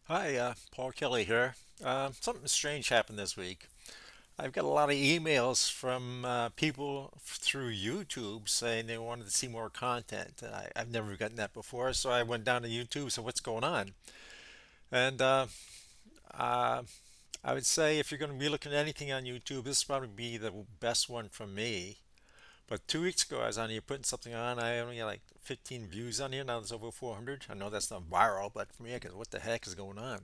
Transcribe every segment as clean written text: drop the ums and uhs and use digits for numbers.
Hi, Paul Kelly here. Something strange happened this week. I've got a lot of emails from people through YouTube saying they wanted to see more content. I've never gotten that before, so I went down to YouTube. So what's going on? And uh, I would say if you're going to be looking at anything on YouTube, this would probably be the best one from me. But 2 weeks ago, I was on here putting something on. I only got like 15 views on here. Now there's over 400. I know that's not viral, but for me, I guess what the heck is going on?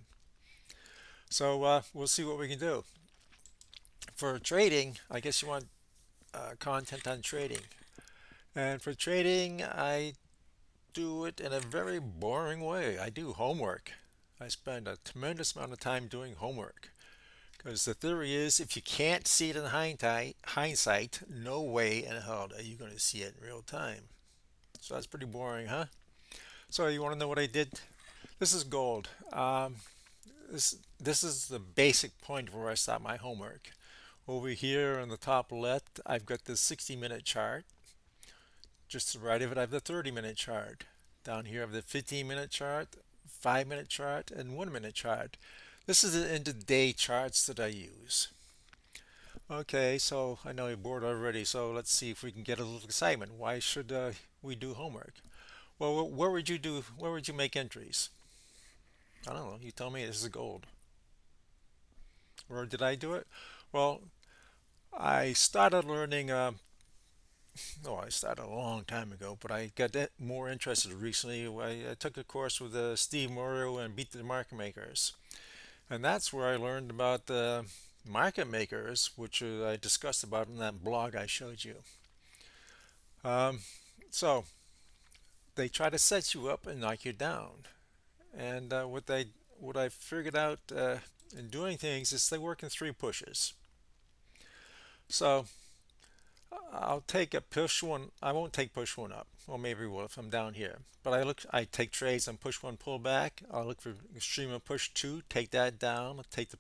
So we'll see what we can do. For trading, I guess you want content on trading. And for trading, I do it in a very boring way. I do homework. I spend a tremendous amount of time doing homework. Because the theory is if you can't see it in hindsight, no way in hell are you going to see it in real time. So that's pretty boring, huh? So you want to know what I did? This is gold. This is the basic point where I start my homework. Over here on the top left, I've got the 60-minute chart. Just to the right of it, I have the 30-minute chart. Down here, I have the 15-minute chart, 5-minute chart, and 1-minute chart. This is the end of day charts that I use. Okay, so I know you're bored already, so let's see if we can get a little excitement. Why should we do homework? Well, where would you do? Where would you make entries? I don't know. You tell me. This is gold. Where did I do it? Well, I started learning No, I started a long time ago, but I got more interested recently. I took a course with Steve Morio and Beat the Market Makers. And that's where I learned about the market makers, which I discussed about in that blog I showed you. Um, so they try to set you up and knock you down. And what I figured out in doing things is they work in three pushes. So I'll take a push one. I won't take push one up. Well, maybe will if I'm down here. But I take trades on push one, pull back. I'll look for extreme of push two, take that down. I'll take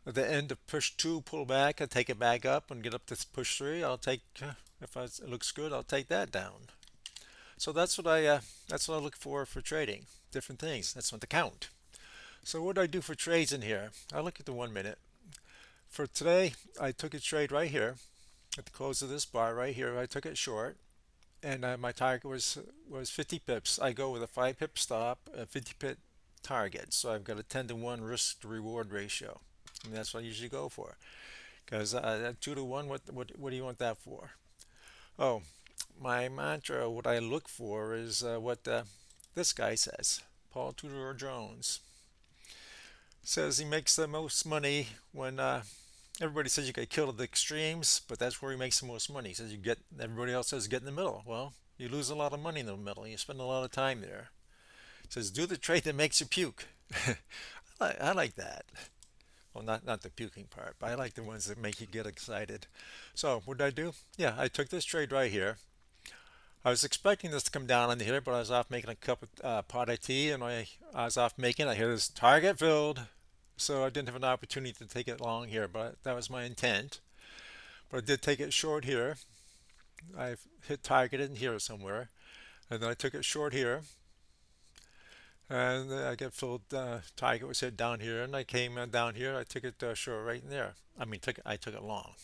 the end of push two, pull back. I'll take it back up and get up to push three. I'll take, if it looks good, I'll take that down. So that's what I look for trading. Different things. That's what the count. So what do I do for trades in here? I look at the 1 minute. For today, I took a trade right here at the close of this bar right here. I took it short. And my target was 50 pips. I go with a 5 pip stop, a 50 pip target. So I've got a 10 to 1 risk to reward ratio. And that's what I usually go for. Because 2 to 1, what do you want that for? Oh, my mantra, what I look for is what this guy says. Paul Tudor Jones says he makes the most money when everybody says you get killed at the extremes, but that's where he makes the most money. He says everybody else says get in the middle. Well, you lose a lot of money in the middle. You spend a lot of time there. He says do the trade that makes you puke. I like that. Well, not the puking part, but I like the ones that make you get excited. So what did I do? Yeah, I took this trade right here. I was expecting this to come down on here, but I was off making a cup of pot of tea, and I was off making. I hear this target filled, so I didn't have an opportunity to take it long here, but that was my intent. But I did take it short here. I hit target in here somewhere, and then I took it short here, and I get filled. Target was hit down here, and I came down here. I took it short right in there. I took it long.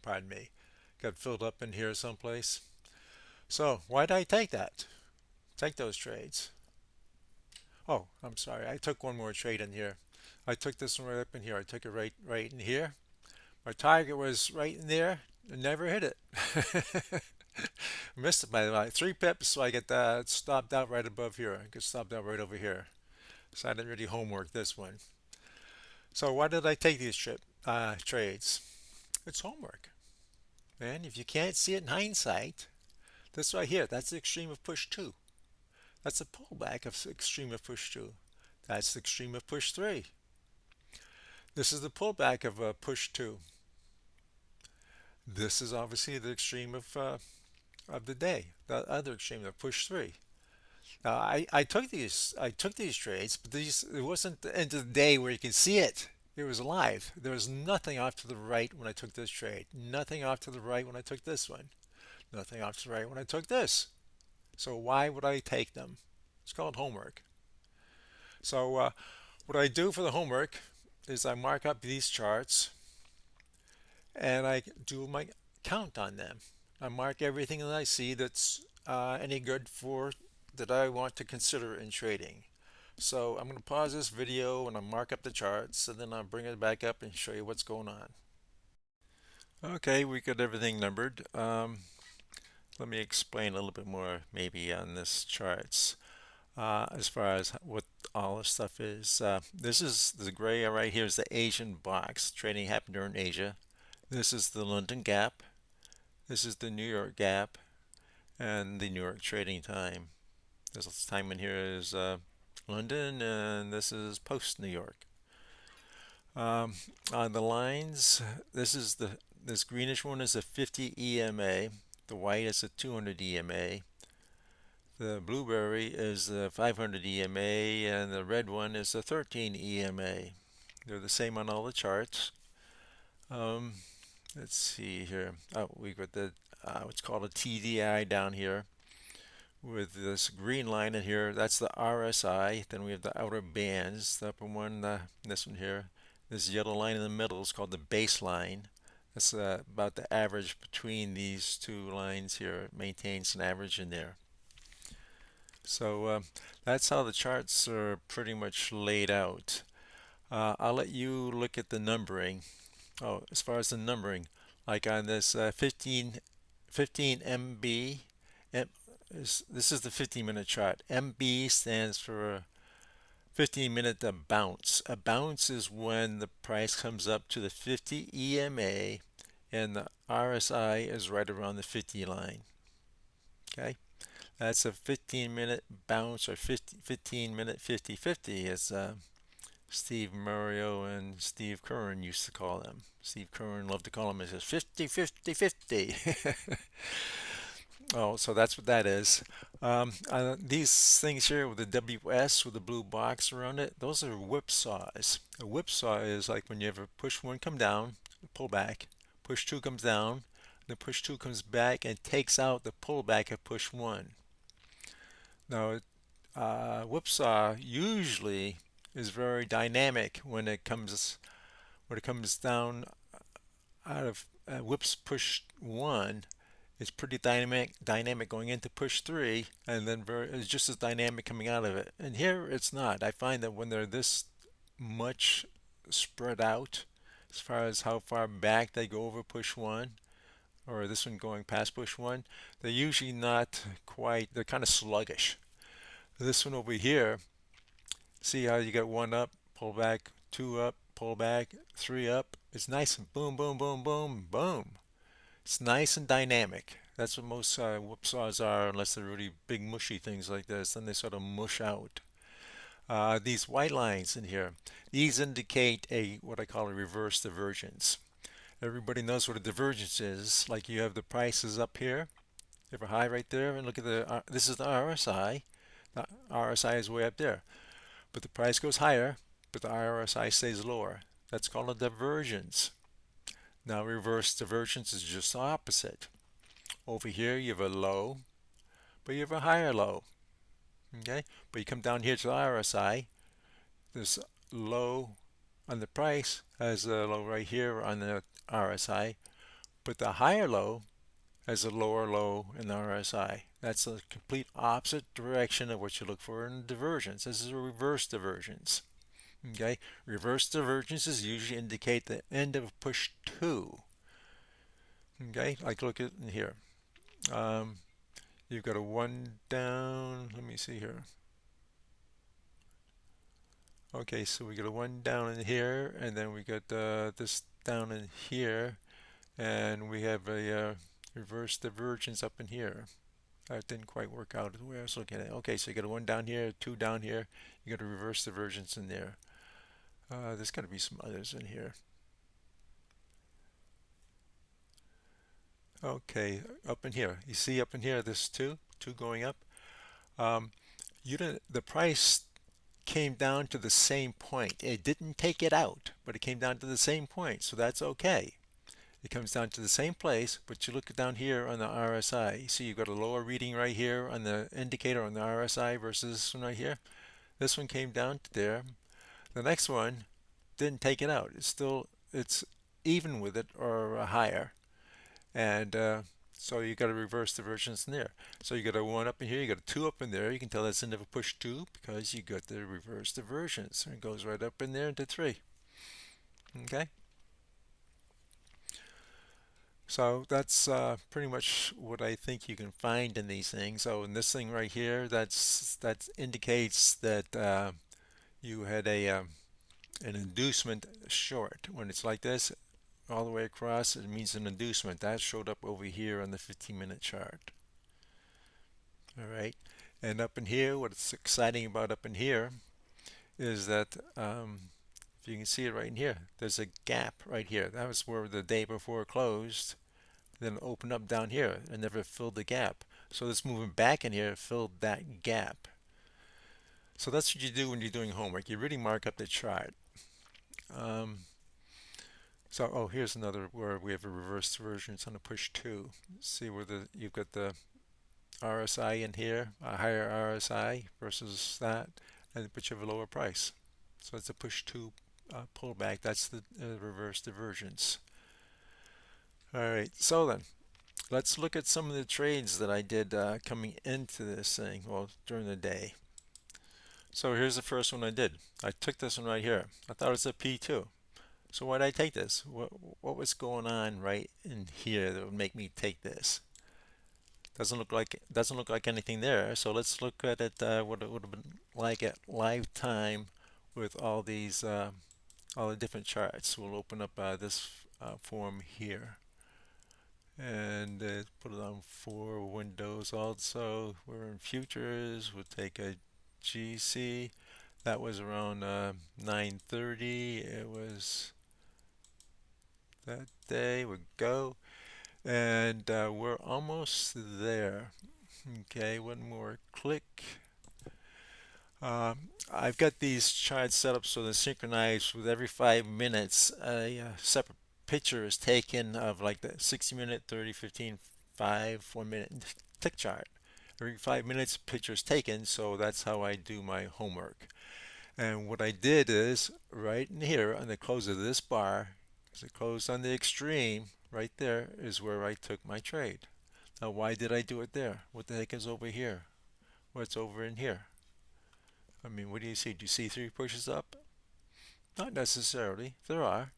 Pardon me. Got filled up in here someplace. So why did I take that? Take those trades. Oh, I'm sorry. I took one more trade in here. I took this one right up in here. I took it right in here. My target was right in there and never hit it. Missed it by like 3 pips, so I get stopped out right above here. I get stopped out right over here. So I didn't really homework this one. So why did I take these trades? It's homework. And if you can't see it in hindsight, this right here, that's the extreme of push two. That's a pullback of extreme of push two. That's the extreme of push three. This is the pullback of push two. This is obviously the extreme of the day, the other extreme of push three. Now I took these trades, but these it wasn't the end of the day where you can see it. It was live. There was nothing off to the right when I took this trade. Nothing off to the right when I took this one. Nothing off to the right when I took this. So why would I take them? It's called homework. So What I do for the homework is I mark up these charts and I do my count on them. I mark everything that I see that's any good for that I want to consider in trading. So I'm going to pause this video and I'll mark up the charts and then I'll bring it back up and show you what's going on. Okay, we got everything numbered. Let me explain a little bit more maybe on this charts as far as what all this stuff is. This is the gray right here is the Asian box. Trading happened during Asia. This is the London Gap. This is the New York Gap and the New York trading time. This time in here is London and this is post New York. On the lines, this greenish one is a 50 EMA. The white is a 200 EMA. The blueberry is a 500 EMA and the red one is a 13 EMA. They're the same on all the charts. Let's see here. Oh, we got the what's called a TDI down here with this green line in here. That's the RSI. Then we have the outer bands. The upper one, this one here. This yellow line in the middle is called the baseline. That's about the average between these two lines here. It maintains an average in there. So that's how the charts are pretty much laid out. I'll let you look at the numbering. Oh, as far as the numbering, like on this 15 MB, this is the 15-minute chart. MB stands for 15-minute bounce. A bounce is when the price comes up to the 50 EMA and the RSI is right around the 50 line. Okay, that's a 15-minute bounce or 15-minute 50-50 as Steve Mario and Steve Curran used to call them. Steve Curran loved to call them as 50, 50, 50. Oh, so that's what that is. These things here with the WS with the blue box around it, those are whipsaws. A whipsaw is like when you ever push one come down, pull back, push two comes down, then push two comes back and takes out the pullback of push one. Now, whipsaw usually is very dynamic when it comes down out of whips push one. It's pretty dynamic going into push three, and then it's just as dynamic coming out of it. And here it's not. I find that when they're this much spread out, as far as how far back they go over push one, or this one going past push one, they're usually not quite. They're kind of sluggish. This one over here, see how you got one up, pull back, two up, pull back, three up. It's nice and boom, boom, boom, boom, boom. It's nice and dynamic. That's what most whipsaws are, unless they're really big mushy things like this. Then they sort of mush out. These white lines in here, these indicate what I call a reverse divergence. Everybody knows what a divergence is. Like you have the prices up here, you have a high right there, and look at this is the RSI. The RSI is way up there. But the price goes higher, but the RSI stays lower. That's called a divergence. Now reverse divergence is just the opposite. Over here you have a low, but you have a higher low. Okay, but you come down here to the RSI, this low on the price has a low right here on the RSI, but the higher low has a lower low in the RSI. That's a complete opposite direction of what you look for in divergence. This is a reverse divergence. Okay, reverse divergences usually indicate the end of push two. Okay, like look at in here. You've got a one down. Let me see here. Okay, so we got a one down in here, and then we got this down in here, and we have a reverse divergence up in here. That didn't quite work out the way I was looking at it. Okay, so you got a one down here, two down here. You got a reverse divergence in there. There's got to be some others in here. Okay, up in here. You see up in here, this two going up. The price came down to the same point. It didn't take it out, but it came down to the same point, so that's okay. It comes down to the same place, but you look down here on the RSI. You see you've got a lower reading right here on the indicator on the RSI versus this one right here. This one came down to there. The next one didn't take it out. It's even with it or higher. And so you got to reverse divergence in there. So you got a 1 up in here, you got a 2 up in there. You can tell that's into a push 2 because you got the reverse divergence. And it goes right up in there into 3. Okay? So that's pretty much what I think you can find in these things. So in this thing right here, that indicates that you had an inducement short. When it's like this, all the way across, it means an inducement. That showed up over here on the 15-minute chart. All right. And up in here, what's exciting about up in here is that if you can see it right in here, there's a gap right here. That was where the day before closed, then it opened up down here and never filled the gap. So this moving back in here filled that gap. So that's what you do when you're doing homework. You really mark up the chart. Um, oh, here's another where we have a reverse divergence on a push 2. See where you've got the RSI in here, a higher RSI versus that, but you have a lower price. So it's a push 2 pullback. That's the reverse divergence. All right, so then let's look at some of the trades that I did coming into this thing, well, during the day. So here's the first one I did. I took this one right here. I thought it was a P2. So why did I take this? What was going on right in here that would make me take this? Doesn't look like anything there. So let's look at it what it would have been like at live time with all the different charts. We'll open up this form here and put it on 4 windows also. We're in futures. We'll take a GC. That was around 9:30. It was that day. We go. And we're almost there. Okay, one more click. I've got these charts set up so they're synchronized with every 5 minutes. A separate picture is taken of like the 60-minute, 30, 15, 5, 1 minute tick chart. Every 5 minutes, picture is taken, so that's how I do my homework. And what I did is right in here on the close of this bar, because it closed on the extreme, right there is where I took my trade. Now, why did I do it there? What the heck is over here? What's over in here? I mean, what do you see? Do you see 3 pushes up? Not necessarily. There are,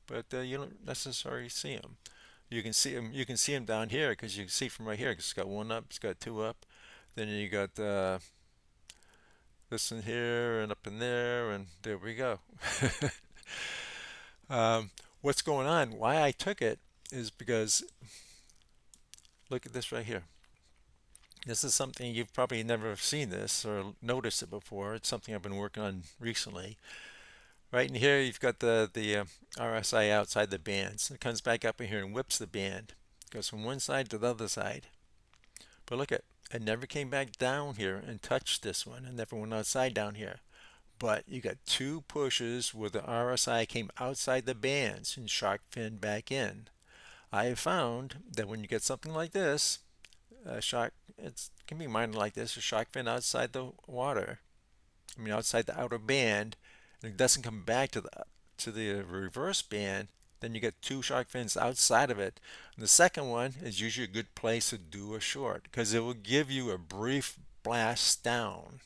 but you don't necessarily see them. You can see them. You can see them down here because you can see from right here. It's got 1 up. It's got 2 up. Then you got this in here and up in there, and there we go. What's going on? Why I took it is because look at this right here. This is something you've probably never seen this or noticed it before. It's something I've been working on recently. Right in here, you've got the RSI outside the bands. It comes back up in here and whips the band. Goes from one side to the other side. But look at it never came back down here and touched this one. It never went outside down here. But you got 2 pushes where the RSI came outside the bands and shark fin back in. I have found that when you get something like this, it can be minor like this, a shark fin outside the water, I mean outside the outer band, and it doesn't come back to the reverse band, then you get 2 shark fins outside of it. And the second one is usually a good place to do a short because it will give you a brief blast down.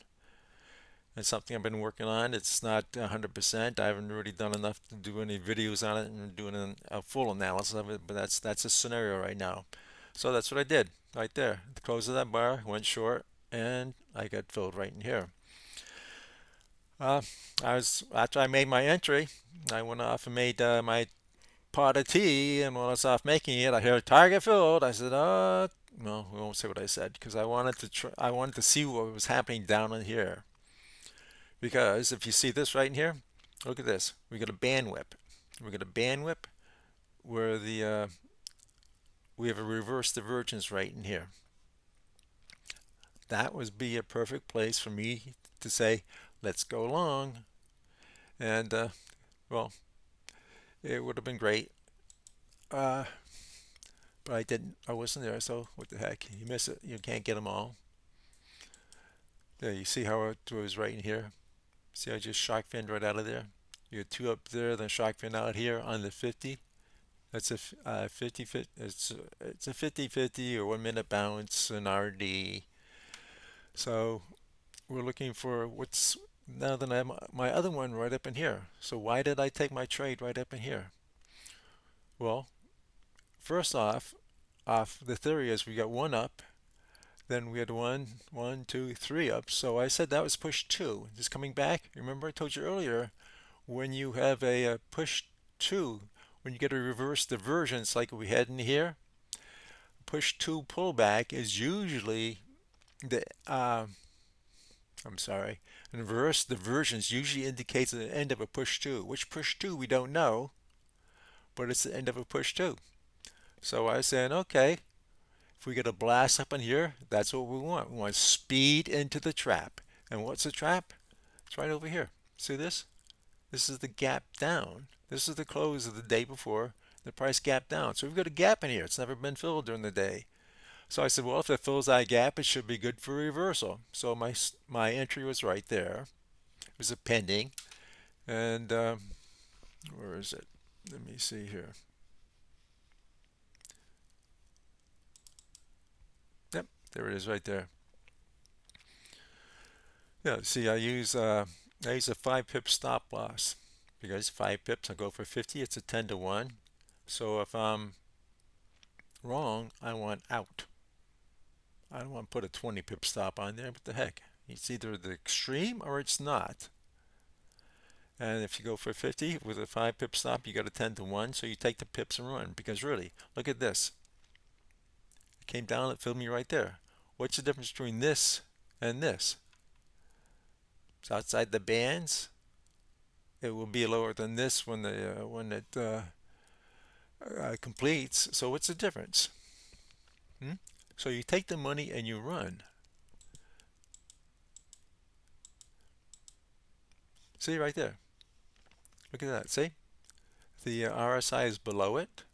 It's something I've been working on. It's not 100%. I haven't really done enough to do any videos on it and doing a full analysis of it, but that's a scenario right now. So that's what I did right there. At the close of that bar, went short, and I got filled right in here. After I made my entry, I went off and made my pot of tea, and when I was off making it, I heard target filled. I said, no, we won't say what I said because I wanted to see what was happening down in here. Because if you see this right in here, look at this. We got a band whip. We got a band whip where we have a reverse divergence right in here. That would be a perfect place for me to say, let's go long. And, well, it would have been great. But I didn't. I wasn't there, so what the heck? You miss it. You can't get them all. There, you see how it was right in here? See, I just shark finned right out of there. You got two up there, then shark fin out here on the 50. That's a 50 fit. It's a 50-50 or 1 minute bounce in RD. So we're looking for what's now. Then I have my other one right up in here. So why did I take my trade right up in here? Well, first off the theory is we got one up, then we had one, two, three up. So I said that was push two. Just coming back. Remember I told you earlier when you have a push two, when you get a reverse divergence like we had in here, push two pullback is usually the I'm sorry, an reverse divergence usually indicates the end of a push two. Which push two we don't know, but it's the end of a push two. So I said, okay, if we get a blast up in here, that's what we want. We want speed into the trap. And what's the trap? It's right over here. See this? This is the gap down. This is the close of the day before. The price gap down. So we've got a gap in here. It's never been filled during the day. So I said, well, if it fills that gap, it should be good for reversal. So my entry was right there. It was a pending. And where is it? Let me see here. Yep, there it is right there. Yeah, see, I use a 5 pip stop loss because 5 pips, I go for 50. It's a 10 to 1. So if I'm wrong, I want out. I don't want to put a 20 pip stop on there. What the heck? It's either the extreme or it's not. And if you go for 50 with a 5 pip stop, you got a 10 to 1. So you take the pips and run. Because really, look at this. It came down, it filled me right there. What's the difference between this and this? It's outside the bands. It will be lower than this when it completes. So what's the difference? Hmm? So you take the money and you run. See right there. Look at that. See? The RSI is below it.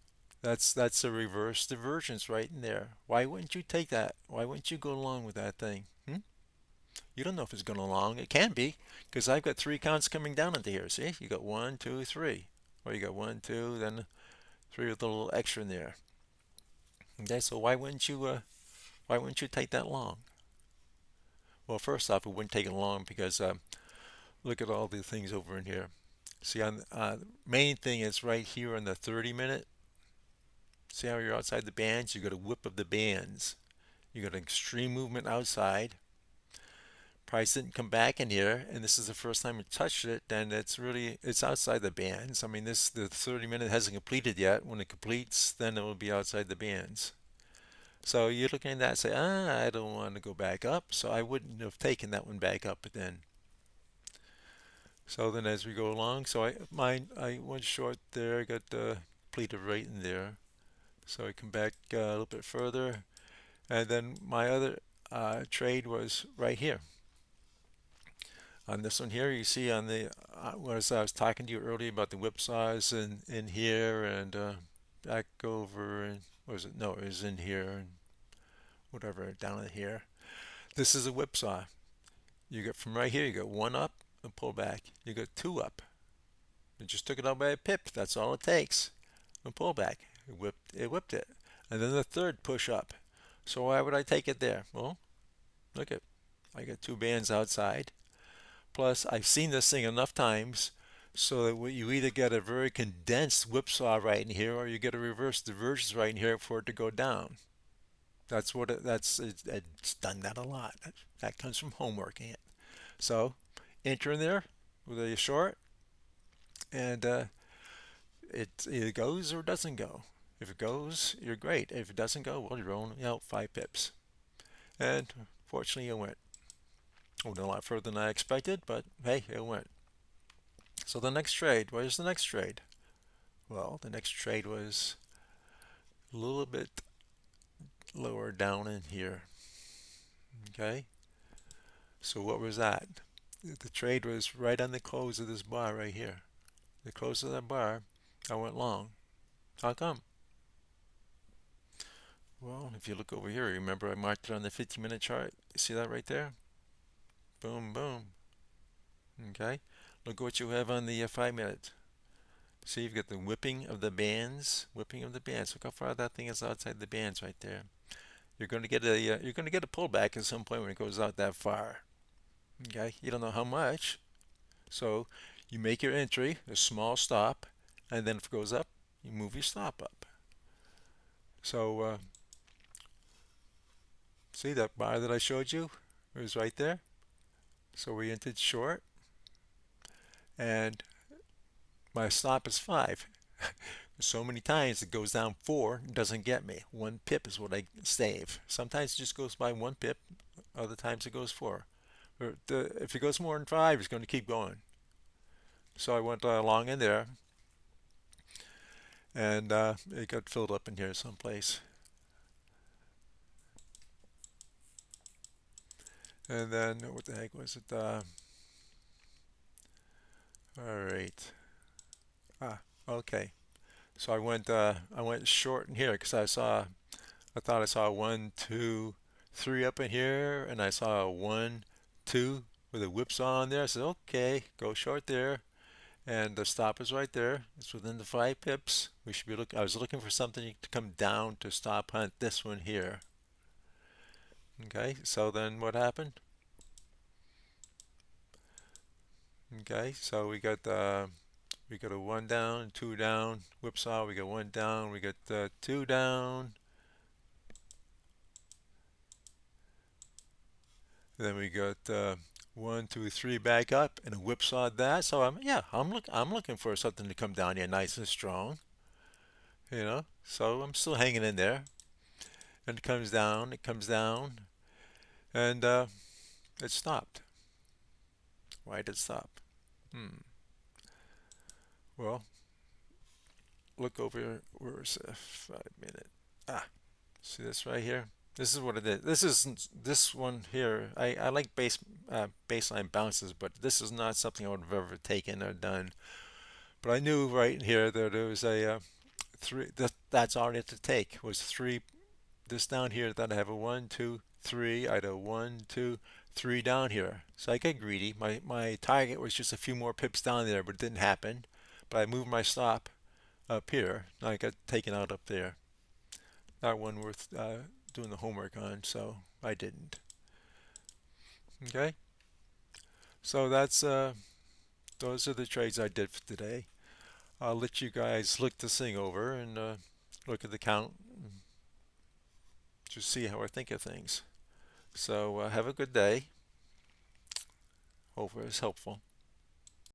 That's a reverse divergence right in there. Why wouldn't you take that? Why wouldn't you go along with that thing? You don't know if it's going along. It can be because I've got three counts coming down into here. See? You got one, two, three. Or you got one, two, then three with a little extra in there. Okay, so why wouldn't you take that long? Well, first off, it wouldn't take it long because look at all the things over in here. See, on main thing is right here on the 30 minute. See how you're outside the bands? You got a whip of the bands. You got an extreme movement outside. Price didn't come back in here, and this is the first time you touched it. Then it's outside the bands. I mean, the 30 minute hasn't completed yet. When it completes, then it will be outside the bands. So you're looking at that and say, I don't want to go back up. So I wouldn't have taken that one back up then. So then as we go along, so I went short there, I got completed right in there. So I come back a little bit further, and then my other trade was right here. On this one here, you see on the, as I was talking to you earlier about the whipsaws in here and back over, and what was it? No, it was in here and whatever, down in here. This is a whipsaw. You get from right here, you got one up and pull back. You got two up. It just took it out by a pip. That's all it takes. And pull back. It whipped it. And then the third push up. So why would I take it there? Well, look at, I got two bands outside. Plus, I've seen this thing enough times so that you either get a very condensed whipsaw right in here or you get a reverse divergence right in here for it to go down. It's done that a lot. That comes from homeworking it. So enter in there with a short, and it either goes or doesn't go. If it goes, you're great. If it doesn't go, well, you're only out 5 pips. And fortunately, it went. Went a lot further than I expected, but hey, it went. So the next trade, what is the next trade? Well, the next trade was a little bit lower down in here. Okay, so what was that? The trade was right on the close of this bar right here. The close of that bar, I went long. How come? Well, if you look over here, remember I marked it on the 50-minute chart. You see that right there? Boom, boom. Okay, look what you have on the 5 minute. See, you've got the whipping of the bands, whipping of the bands. Look how far that thing is outside the bands right there. You're going to get a pullback at some point when it goes out that far. Okay, you don't know how much, so you make your entry, a small stop, and then if it goes up, you move your stop up. So see that bar that I showed you? It was right there. So we entered short, and my stop is 5. So many times it goes down 4 and doesn't get me. 1 pip is what I save. Sometimes it just goes by 1 pip. Other times it goes 4. If it goes more than 5, it's going to keep going. So I went along in there, and it got filled up in here someplace. And then what the heck was it? All right. Ah, okay. So I went short in here because I thought I saw 1, 2, 3 up in here, and I saw 1, 2 with a whipsaw on there. I said, okay, go short there, and the stop is right there. It's within the 5 pips. We should be look. I was looking for something to come down to stop hunt this one here. Okay, so then what happened? Okay, so we got a 1 down, 2 down, whipsaw. We got 1 down. We got 2 down. Then we got 1, 2, 3 back up and a whipsaw that. So I'm looking for something to come down here nice and strong, you know. So I'm still hanging in there, and it comes down, and it stopped. Why did it stop? Hmm. Well, look over. Where's 5 minute? Ah, see this right here? This is what it is. This one here. I like baseline bounces, but this is not something I would have ever taken or done. But I knew right in here that there was a three. That's all I had to take was 3. This down here, then I have a 1, 2, 3. I had a 1, 2, 3 down here. So I got greedy. My target was just a few more pips down there, but it didn't happen. But I moved my stop up here. And I got taken out up there. Not one worth doing the homework on, so I didn't. Okay, so that's those are the trades I did for today. I'll let you guys look this thing over and look at the count, and just see how I think of things. So have a good day. Hope it was helpful.